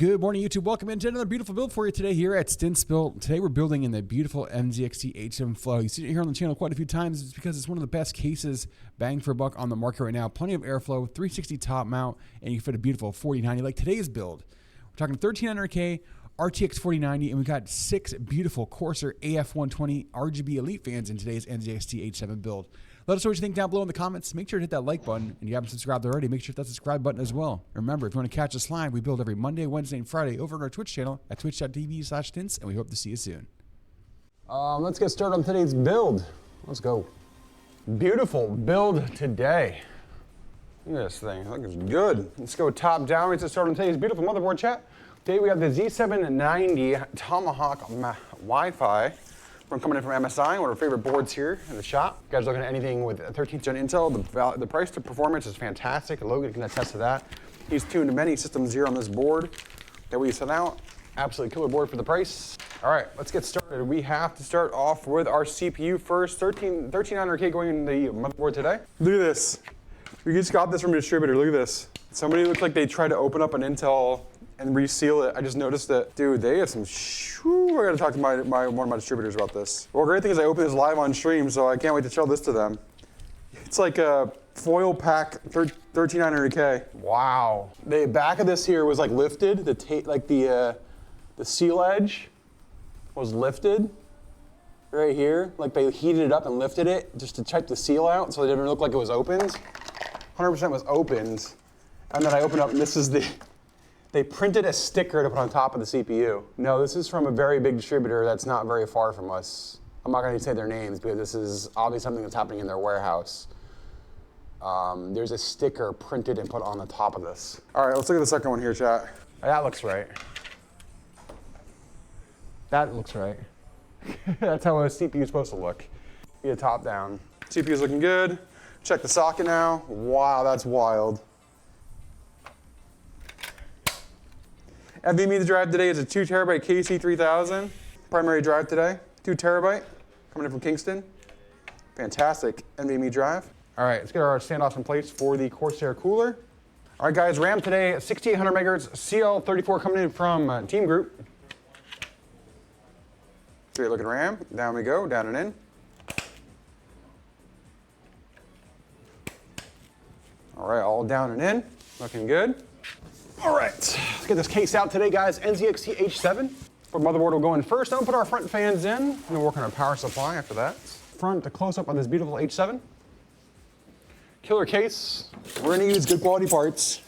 Good morning, YouTube. Welcome into another beautiful build for you today here at Stints Build. Today we're building in the beautiful NZXT H7 Flow. You've seen it here on the channel quite a few times. It's because it's one of the best cases bang for a buck on the market right now. Plenty of airflow, 360 top mount, and you can fit a beautiful 4090 like today's build. We're talking 1300K, RTX 4090, and we got 6 beautiful Corsair AF120 RGB Elite fans in today's NZXT H7 build. Let us know what you think down below in the comments. Make sure to hit that like button, and if you haven't subscribed already, make sure to hit that subscribe button as well. Remember, if you want to catch us live, we build every Monday, Wednesday, and Friday over on our Twitch channel at twitch.tv/stints, and we hope to see you soon. Let's get started on today's build. Let's go. Beautiful build today. Look at this thing. It looks good. Let's go top down. Let's get started on today's beautiful motherboard chat. Today we have the Z790 TOMAHAWK Wi-Fi. We're coming in from MSI, one of our favorite boards here in the shop. You guys looking at anything with 13th gen Intel, the price to performance is fantastic. Logan can attest to that. He's tuned many systems here on this board that we sent out. Absolutely killer board for the price. All right, let's get started. We have to start off with our CPU first. 1300K going in the motherboard today. Look at this. We just got this from a distributor. Look at this. Somebody looked like they tried to open up an Intel and reseal it. I just noticed that, dude, they have some I gotta talk to one of my distributors about this. Well, great thing is I opened this live on stream, so I can't wait to show this to them. It's like a foil pack 1300K. Wow. The back of this here was like lifted. The seal edge was lifted right here. Like they heated it up and lifted it just to check the seal out so it didn't look like it was opened. 100% was opened. And then I opened up and this is they printed a sticker to put on top of the CPU. No, this is from a very big distributor that's not very far from us. I'm not gonna say their names because this is obviously something that's happening in their warehouse. There's a sticker printed and put on the top of this. All right, let's look at the second one here, chat. That looks right. That looks right. That's how a CPU is supposed to look. Get a top down. CPU's looking good. Check the socket now. Wow, that's wild. NVMe drive today is a 2 terabyte KC3000. Primary drive today, 2 terabyte, coming in from Kingston. Fantastic NVMe drive. All right, let's get our standoffs in place for the Corsair cooler. All right, guys, RAM today, 6800 megahertz, CL34 coming in from TEAMGROUP. Great looking RAM. Down we go, down and in. All right, all down and in, looking good. All right, let's get this case out today, guys. NZXT H7. For motherboard, we'll go in first. Then we'll put our front fans in, and then work on our power supply after that. Front, a close-up on this beautiful H7. Killer case. We're gonna use good quality parts.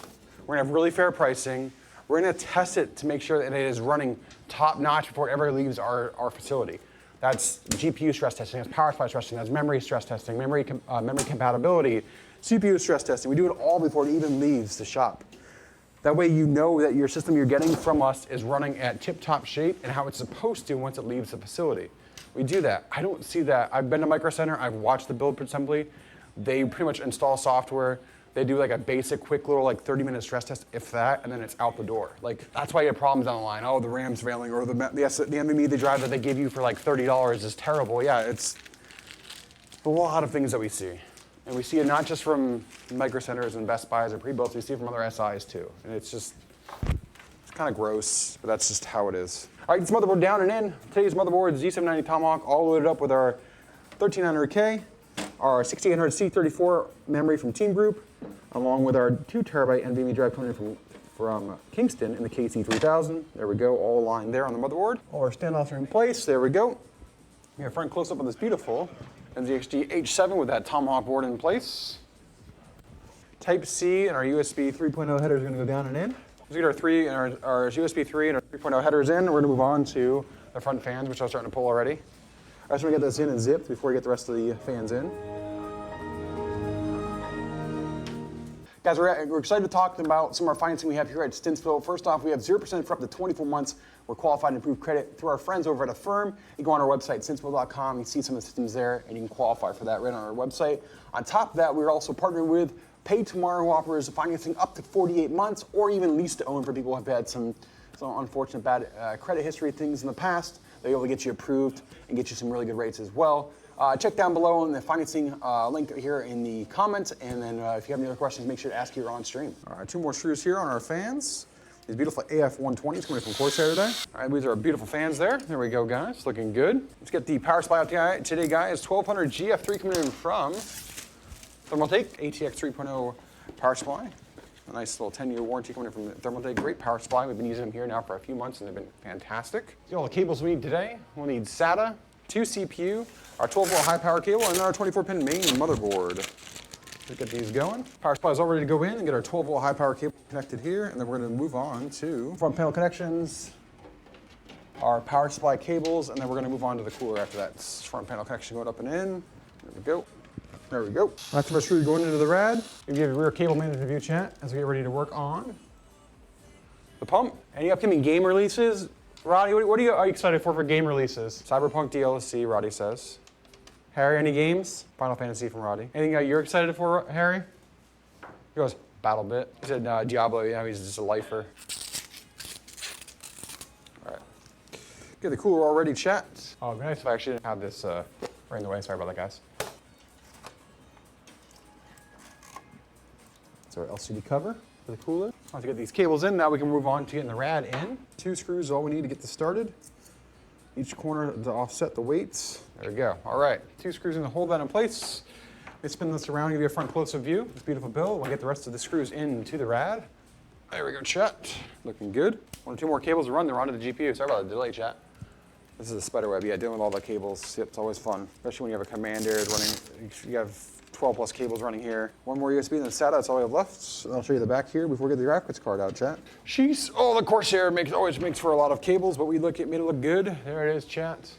We're gonna have really fair pricing. We're gonna test it to make sure that it is running top-notch before it ever leaves our facility. That's GPU stress testing, that's power supply stress testing, that's memory stress testing, memory compatibility, CPU stress testing. We do it all before it even leaves the shop. That way you know that your system you're getting from us is running at tip-top shape and how it's supposed to once it leaves the facility. We do that. I don't see that. I've been to Micro Center, I've watched the build assembly. They pretty much install software. They do like a basic, quick little like 30-minute stress test, if that, and then it's out the door. Like that's why you have problems down the line. Oh, the RAM's failing, or the NVMe the drive that they give you for like $30 is terrible. Yeah, it's a lot of things that we see. And we see it not just from Micro Centers and Best Buys or pre-builts, we see it from other SIs too. And it's kind of gross, but that's just how it is. All right, this motherboard down and in. Today's motherboard, Z790 Tomahawk, all loaded up with our 1300K, our 6800 C34 memory from TEAMGROUP, along with our 2 terabyte NVMe drive coming in from Kingston in the KC3000. There we go, all aligned there on the motherboard. All our standoffs are in place, there we go. We have front close-up on this beautiful NZXT H7 with that Tomahawk board in place. Type C and our USB 3.0 headers are going to go down and in. Let's get our USB 3 and our 3.0 headers in. We're going to move on to the front fans, which I was starting to pull already. I just want to get this in and zipped before we get the rest of the fans in. Guys, we're excited to talk about some of our financing we have here at Stintsville. First off, we have 0% for up to 24 months. We're qualified and approved credit through our friends over at Affirm. You go on our website, stintsville.com, you see some of the systems there, and you can qualify for that right on our website. On top of that, we're also partnering with Pay Tomorrow, who offers financing up to 48 months or even lease to own for people who have had some unfortunate bad credit history things in the past. They're able to get you approved and get you some really good rates as well. Check down below on the financing link here in the comments, and then if you have any other questions, make sure to ask here on stream. All right, 2 more screws here on our fans. These beautiful AF120s coming from Corsair today. All right, these are our beautiful fans there. There we go, guys, looking good. Let's get the power supply out today, guys. 1200 GF3 coming in from ThermalTake ATX 3.0 power supply. A nice little 10-year warranty coming in from ThermalTake. Great power supply. We've been using them here now for a few months and they've been fantastic. See all the cables we need today. We'll need SATA, 2 CPU, our 12-volt high power cable, and our 24-pin main motherboard. Let's get these going. Power supply is all ready to go in and get our 12-volt high power cable connected here, and then we're going to move on to front panel connections, our power supply cables, and then we're going to move on to the cooler after that. Front panel connection going up and in. There we go. There we go. After my screw going into the rad, we give a rear cable management view, chat, as we get ready to work on the pump. Any upcoming game releases? Roddy, what are you excited for game releases? Cyberpunk DLC, Roddy says. Harry, any games? Final Fantasy from Roddy. Anything you're excited for, Harry? He goes, BattleBit. He said Diablo, yeah, he's just a lifer. All right. Get the cooler all ready, chat. Oh, it'd be nice if I actually didn't have this right in the way. Sorry about that, guys. That's our LCD cover for the cooler. Once we get these cables in, now we can move on to getting the rad in. 2 screws, all we need to get this started. Each corner to offset the weights. There we go. All right, 2 screws in to hold that in place. Let's spin this around, give you a front close-up view. This beautiful build. We'll get the rest of the screws into the rad. There we go, chat. Looking good. 1 or 2 more cables to run, they're onto the GPU. Sorry about the delay, chat. This is a spider web, yeah, dealing with all the cables. Yep, it's always fun, especially when you have a commander running. You have 12 plus cables running here. 1 more USB and then SATA, that's all we have left. So I'll show you the back here before we get the graphics card out, chat. Sheesh. Oh, the Corsair always makes for a lot of cables, but we made it look good. There it is, chat.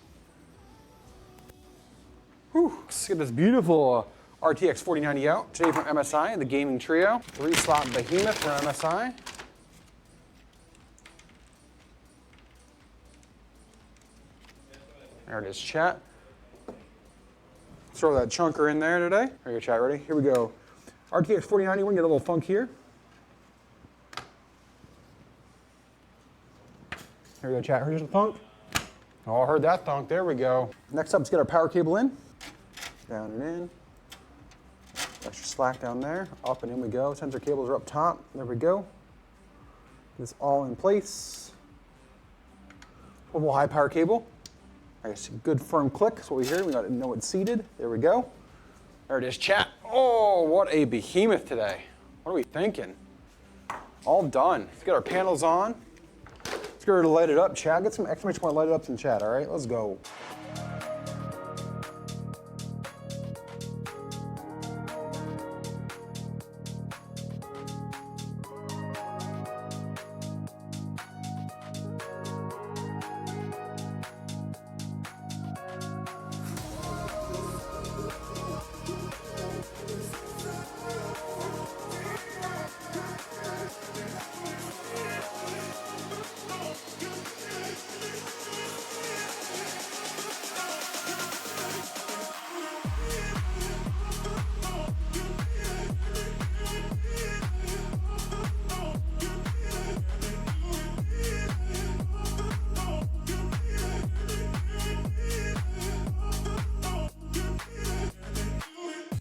Whew. Let's get this beautiful RTX 4090 out. Today from MSI, the gaming trio. 3-slot behemoth from MSI. There it is, chat. Throw that chunker in there today. There you go, chat, ready? Here we go. RTX 4090, we're gonna get a little funk here. Here we go, chat, here's the funk. Oh, I heard that thunk, there we go. Next up, let's get our power cable in. Down and in. Extra slack down there. Up and in we go. Sensor cables are up top. There we go. This all in place. Little high power cable. I guess a good firm click. That's what we hear. We got to know it's seated. There we go. There it is, chat. Oh, what a behemoth today. What are we thinking? All done. Let's get our panels on. Let's get ready to light it up, chat. Get some exclamation point light it up in chat, all right? Let's go.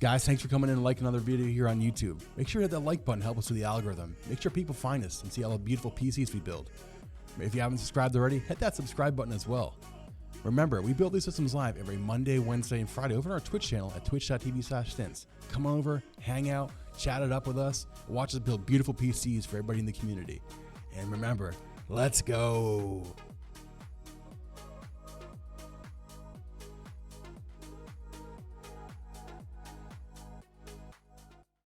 Guys, thanks for coming in and liking another video here on YouTube. Make sure to hit that like button, help us with the algorithm. Make sure people find us and see all the beautiful PCs we build. If you haven't subscribed already, hit that subscribe button as well. Remember, we build these systems live every Monday, Wednesday, and Friday over on our Twitch channel at twitch.tv/stints. Come on over, hang out, chat it up with us, watch us build beautiful PCs for everybody in the community. And remember, let's go.